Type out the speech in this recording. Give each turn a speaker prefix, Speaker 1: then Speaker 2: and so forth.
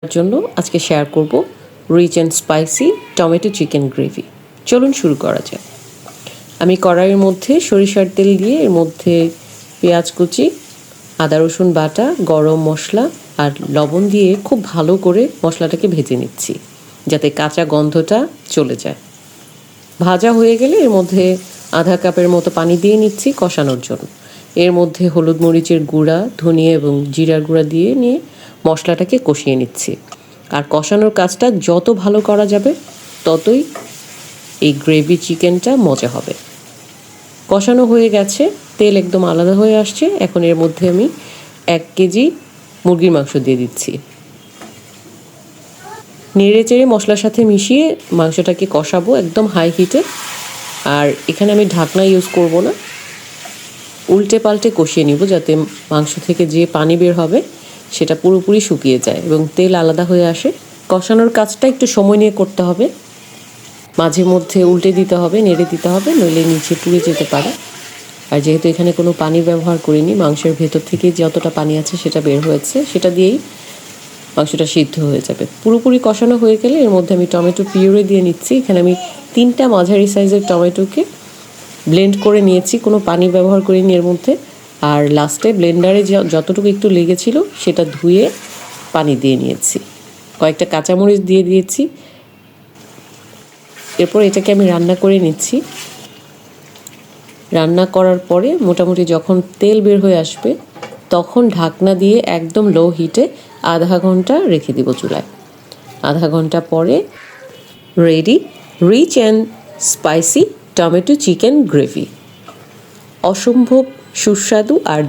Speaker 1: জন্য আজকে শেয়ার করব rich and spicy tomato chicken gravy. চলুন শুরু করা যাক। আমি কড়াইয়ের মধ্যে সরিষার তেল দিয়ে এর মধ্যে পেঁয়াজ কুচি, আদা রসুন বাটা, গরম মশলা আর লবণ দিয়ে খুব ভালো করে মশলাটাকে ভেজে নিচ্ছি যাতে কাঁচা গন্ধটা চলে যায়। ভাজা হয়ে গেলে এর মধ্যে আধা কাপের মতো পানি দিয়ে নিচ্ছি কষানোর জন্য। এর মধ্যে হলুদ মরিচের গুঁড়া, ধনিয়া এবং জিরার গুঁড়া দিয়ে নিয়ে মশলাটাকে কষিয়ে নিচ্ছি। আর কষানোর কাজটা যত ভালো করা যাবে ততই এই গ্রেভি চিকেনটা মজা হবে। কষানো হয়ে গেছে, তেল একদম আলাদা হয়ে আসছে। এখন এর মধ্যে আমি 1 কেজি মুরগির মাংস দিয়ে দিচ্ছি। নেড়ে চেড়ে মশলার সাথে মিশিয়ে মাংসটাকে কষাবো একদম হাই হিটে। আর এখানে আমি ঢাকনা ইউজ করব না, উল্টে পাল্টে কষিয়ে নিব যাতে মাংস থেকে যে পানি বের হবে সেটা পুরোপুরি শুকিয়ে যায় এবং তেল আলাদা হয়ে আসে। কষানোর কাজটা একটু সময় নিয়ে করতে হবে, মাঝে মধ্যে উল্টে দিতে হবে, নেড়ে দিতে হবে, নইলে নিচে পুড়ে যেতে পারে। আর যেহেতু এখানে কোনো পানি ব্যবহার করিনি, মাংসের ভেতর থেকে যতটা পানি আছে সেটা বের হয়েছে, সেটা দিয়েই মাংসটা সিদ্ধ হয়ে যাবে। পুরোপুরি কষানো হয়ে গেলে এর মধ্যে আমি টমেটো পিউরি দিয়ে নিচ্ছি। এখানে আমি 3টা মাঝারি সাইজের টমেটোকে ব্লেন্ড করে নিয়েছি, কোনো পানি ব্যবহার করিনি এর মধ্যে। আর লাস্টে ব্লেন্ডারে যতটুকু একটু লেগেছিল সেটা ধুয়ে পানি দিয়ে নিয়েছি। কয়েকটা কাঁচামরিচ দিয়ে দিয়েছি। এরপর এটাকে আমি রান্না করে নিচ্ছি। রান্না করার পরে মোটামুটি যখন তেল বের হয়ে আসবে তখন ঢাকনা দিয়ে একদম লো হিটে আধা ঘন্টা রেখে দিব চুলায়। আধা ঘন্টা পরে ready rich and spicy tomato chicken gravy. অসম্ভব সুস্বাদু আর